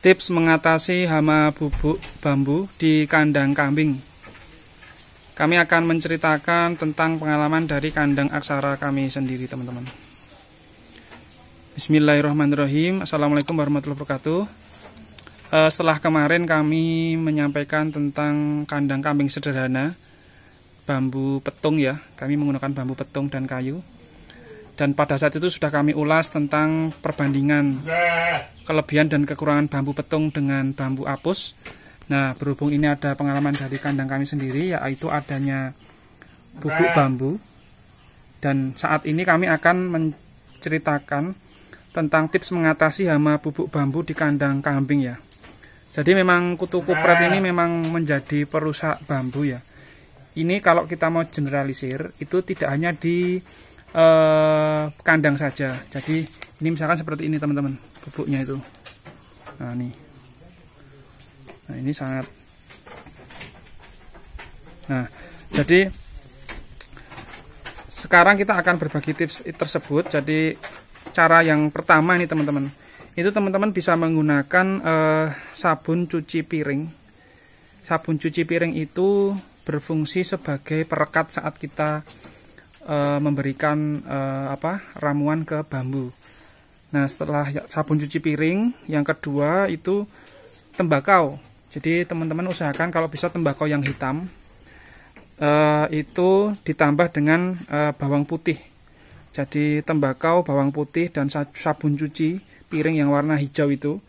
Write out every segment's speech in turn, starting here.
Tips mengatasi hama bubuk bambu di kandang kambing. Kami akan menceritakan tentang pengalaman dari kandang aksara kami sendiri, teman-teman. Bismillahirrahmanirrahim. Assalamualaikum warahmatullahi wabarakatuh. Setelah kemarin kami menyampaikan tentang kandang kambing sederhana, bambu petung ya. Kami menggunakan bambu petung dan kayu. Dan pada saat itu sudah kami ulas tentang perbandingan kelebihan dan kekurangan bambu petung dengan bambu apus. Nah, berhubung ini ada pengalaman dari kandang kami sendiri, yaitu adanya bubuk bambu. Dan saat ini kami akan menceritakan tentang tips mengatasi hama bubuk bambu di kandang kambing ya. Jadi memang kutu kupret ini memang menjadi perusak bambu ya. Ini kalau kita mau generalisir, itu tidak hanya di kandang saja. Jadi ini misalkan seperti ini teman-teman, bubuknya itu. Nah ini sangat. Nah, jadi sekarang kita akan berbagi tips tersebut. Jadi cara yang pertama ini teman-teman, itu teman-teman bisa menggunakan sabun cuci piring. Sabun cuci piring itu berfungsi sebagai perekat saat kita memberikan ramuan ke bambu. Nah, setelah sabun cuci piring, yang kedua itu tembakau. Jadi teman-teman usahakan kalau bisa tembakau yang hitam, itu ditambah dengan bawang putih. Jadi tembakau, bawang putih, dan sabun cuci piring yang warna hijau itu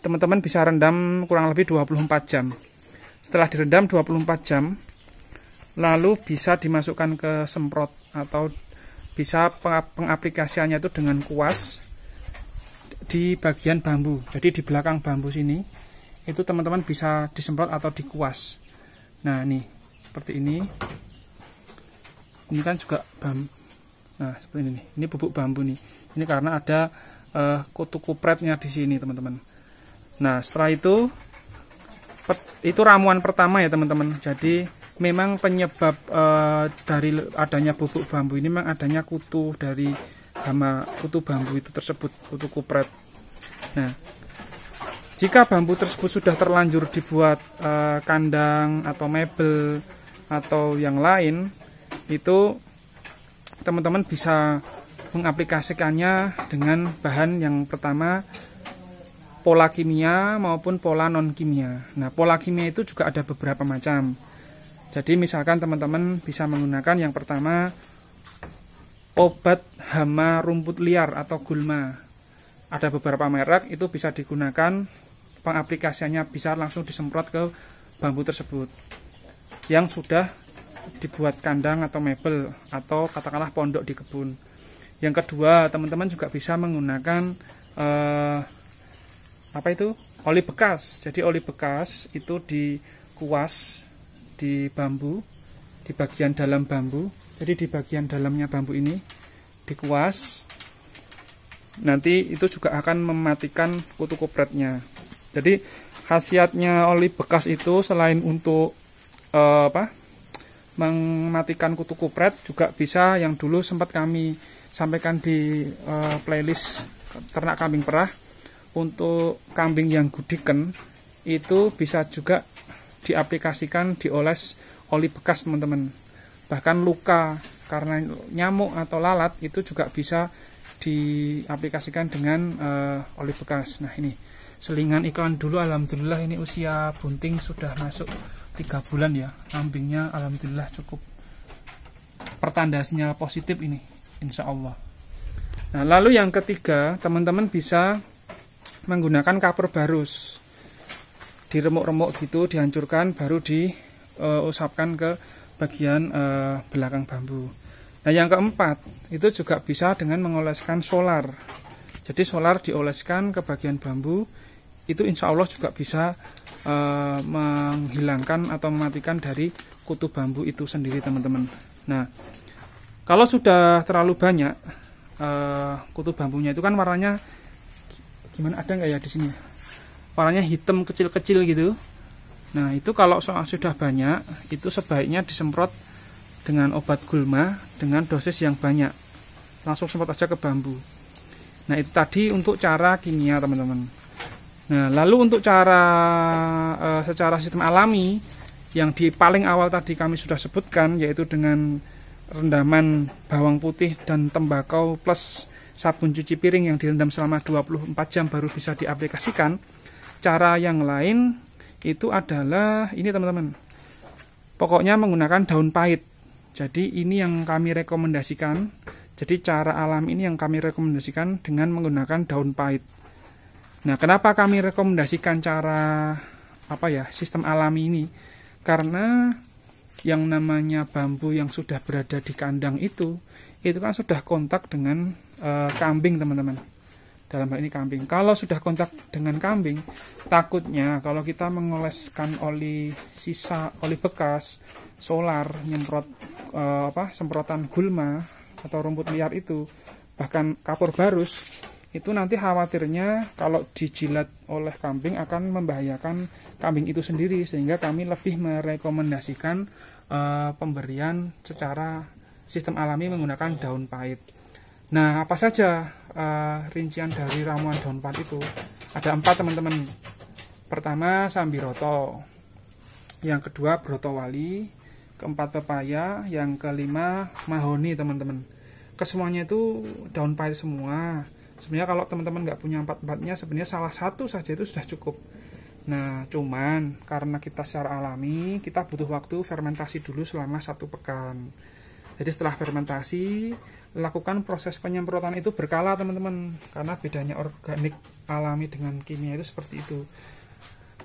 teman-teman bisa rendam kurang lebih 24 jam. Setelah direndam 24 jam, lalu bisa dimasukkan ke semprot atau bisa pengaplikasiannya itu dengan kuas di bagian bambu. Jadi di belakang bambu sini itu teman-teman bisa disemprot atau dikuas. Nah, ini seperti ini. Ini kan juga bambu. Nah, seperti ini. Ini bubuk bambu nih. Ini karena ada kutu kupretnya di sini, teman-teman. Nah, setelah itu ramuan pertama ya, teman-teman. Jadi memang penyebab dari adanya bubuk bambu ini memang adanya kutu dari hama kutu bambu itu tersebut, kutu kupret. Nah, jika bambu tersebut sudah terlanjur dibuat kandang atau mebel atau yang lain, itu teman-teman bisa mengaplikasikannya dengan bahan yang pertama pola kimia maupun pola non kimia. Nah, pola kimia itu juga ada beberapa macam. Jadi misalkan teman-teman bisa menggunakan yang pertama obat hama rumput liar atau gulma. Ada beberapa merek itu bisa digunakan, pengaplikasiannya bisa langsung disemprot ke bambu tersebut yang sudah dibuat kandang atau mebel atau katakanlah pondok di kebun. Yang kedua, teman-teman juga bisa menggunakan oli bekas. Jadi oli bekas itu dikuas di bambu, di bagian dalam bambu. Jadi di bagian dalamnya bambu ini dikuas. Nanti itu juga akan mematikan kutu kupretnya. Jadi khasiatnya oli bekas itu selain untuk mematikan kutu kupret, juga bisa yang dulu sempat kami sampaikan di playlist ternak kambing perah, untuk kambing yang gudiken itu bisa juga diaplikasikan, dioles oli bekas, teman-teman. Bahkan luka karena nyamuk atau lalat itu juga bisa diaplikasikan dengan oli bekas. Nah, ini selingan iklan dulu, alhamdulillah ini usia bunting sudah masuk 3 bulan ya. Kambingnya alhamdulillah cukup pertanda sinyal positif ini, insya Allah. Nah, lalu yang ketiga, teman-teman bisa menggunakan kapur barus. Diremuk-remuk gitu, dihancurkan, baru diusapkan ke bagian belakang bambu. Nah, yang keempat itu juga bisa dengan mengoleskan solar. Jadi solar dioleskan ke bagian bambu, itu insya Allah juga bisa menghilangkan atau mematikan dari kutu bambu itu sendiri, teman-teman. Nah, kalau sudah terlalu banyak kutu bambunya itu kan warnanya gimana, ada nggak ya di sini? Warnanya hitam kecil-kecil gitu. Nah, itu kalau sudah banyak, itu sebaiknya disemprot dengan obat gulma dengan dosis yang banyak. Langsung semprot aja ke bambu. Nah, itu tadi untuk cara kimia, teman-teman. Nah, lalu untuk secara sistem alami yang di paling awal tadi kami sudah sebutkan, yaitu dengan rendaman bawang putih dan tembakau plus sabun cuci piring yang direndam selama 24 jam baru bisa diaplikasikan. Cara yang lain itu adalah ini teman-teman, pokoknya menggunakan daun pahit. Jadi ini yang kami rekomendasikan. Jadi cara alami ini yang kami rekomendasikan dengan menggunakan daun pahit. Nah, kenapa kami rekomendasikan cara sistem alami ini? Karena yang namanya bambu yang sudah berada di kandang itu kan sudah kontak dengan kambing, teman-teman. Dalam hal ini kambing. Kalau sudah kontak dengan kambing, takutnya kalau kita mengoleskan sisa oli bekas, solar, nyemprot semprotan gulma atau rumput liar itu, bahkan kapur barus, itu nanti khawatirnya kalau dijilat oleh kambing akan membahayakan kambing itu sendiri, sehingga kami lebih merekomendasikan pemberian secara sistem alami menggunakan daun pahit. Nah, apa saja rincian dari ramuan daun pahit itu? Ada 4, teman-teman. Pertama, sambiroto. Yang kedua, brotowali. Keempat, pepaya. Yang kelima, mahoni, teman-teman. Kesemuanya itu daun pahit semua. Sebenarnya kalau teman-teman nggak punya 4-4-nya, sebenarnya salah satu saja itu sudah cukup. Nah, cuman karena kita secara alami, kita butuh waktu fermentasi dulu selama 1 pekan. Jadi setelah fermentasi, lakukan proses penyemprotan itu berkala, teman-teman. Karena bedanya organik alami dengan kimia itu seperti itu.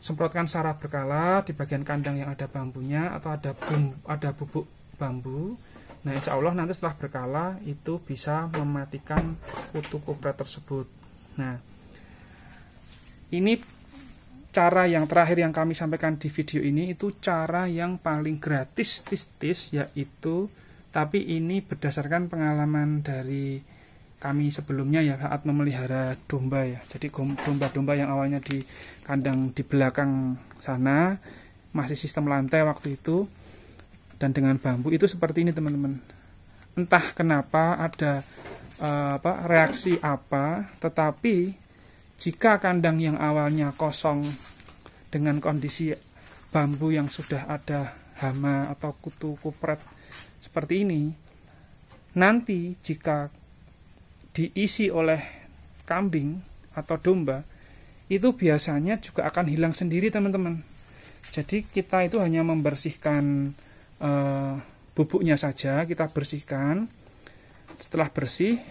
Semprotkan secara berkala di bagian kandang yang ada bambunya atau ada bubuk bambu. Nah, insya Allah nanti setelah berkala itu bisa mematikan kutu kupret tersebut. Nah, ini cara yang terakhir yang kami sampaikan di video ini, itu cara yang paling gratis, yaitu, tapi ini berdasarkan pengalaman dari kami sebelumnya ya, saat memelihara domba ya. Jadi domba-domba yang awalnya di kandang di belakang sana, masih sistem lantai waktu itu, dan dengan bambu itu seperti ini, teman-teman. Entah kenapa ada reaksi apa, tetapi jika kandang yang awalnya kosong dengan kondisi bambu yang sudah ada hama atau kutu kupret seperti ini, nanti jika diisi oleh kambing atau domba, itu biasanya juga akan hilang sendiri, teman-teman. Jadi kita itu hanya membersihkan bubuknya saja, kita bersihkan. Setelah bersih,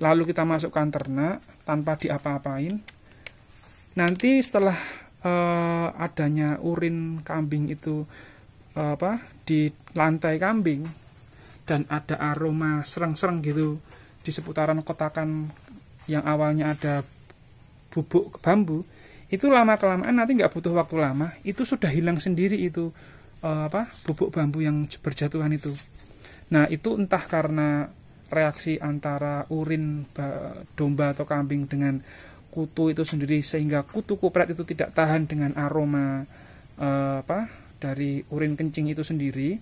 lalu kita masukkan ternak tanpa diapa-apain. Nanti setelah adanya urin kambing itu di lantai kambing dan ada aroma sereng-sereng gitu di seputaran kotakan yang awalnya ada bubuk bambu, itu lama-kelamaan nanti nggak butuh waktu lama, itu sudah hilang sendiri itu bubuk bambu yang berjatuhan itu. Nah, itu entah karena reaksi antara urin domba atau kambing dengan kutu itu sendiri, sehingga kutu kupret itu tidak tahan dengan aroma dari urin kencing itu sendiri.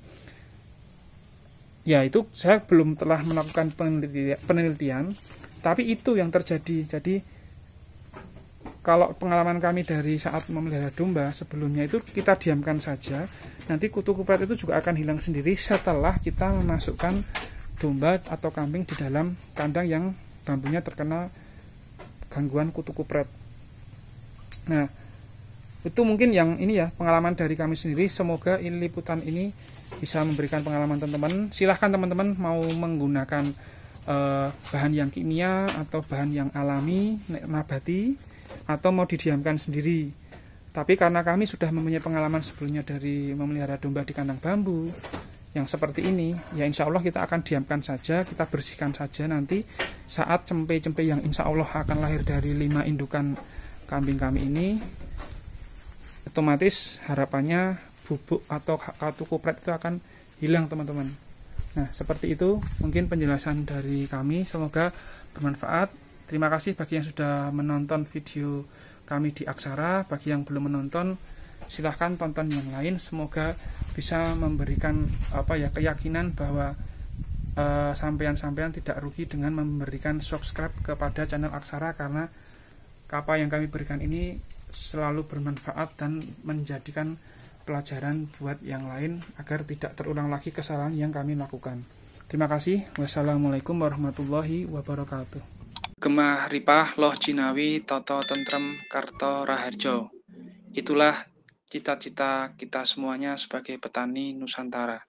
Ya, itu saya belum telah melakukan penelitian, tapi itu yang terjadi. Jadi kalau pengalaman kami dari saat memelihara domba sebelumnya, itu kita diamkan saja, nanti kutu kupret itu juga akan hilang sendiri setelah kita memasukkan domba atau kambing di dalam kandang yang bambunya terkena gangguan kutu kupret. Nah, itu mungkin yang ini ya, pengalaman dari kami sendiri. Semoga liputan ini bisa memberikan pengalaman teman-teman. Silahkan teman-teman mau menggunakan bahan yang kimia atau bahan yang alami, nabati, atau mau didiamkan sendiri. Tapi karena kami sudah mempunyai pengalaman sebelumnya dari memelihara domba di kandang bambu yang seperti ini, ya insya Allah kita akan diamkan saja, kita bersihkan saja. Nanti saat cempe-cempe yang insya Allah akan lahir dari 5 indukan kambing kami ini, otomatis harapannya bubuk atau kutu kupret itu akan hilang, teman-teman. Nah, seperti itu mungkin penjelasan dari kami, semoga bermanfaat. Terima kasih bagi yang sudah menonton video kami di Aksara. Bagi yang belum menonton, silahkan tonton yang lain. Semoga bisa memberikan keyakinan bahwa sampean-sampean tidak rugi dengan memberikan subscribe kepada channel Aksara, karena Apa yang kami berikan ini selalu bermanfaat dan menjadikan pelajaran buat yang lain agar tidak terulang lagi kesalahan yang kami lakukan. Terima kasih. Wassalamualaikum warahmatullahi wabarakatuh. Gemah Ripah Loh Jinawi Toto Tentrem Karto Raharjo. Itulah cita-cita kita semuanya sebagai petani Nusantara.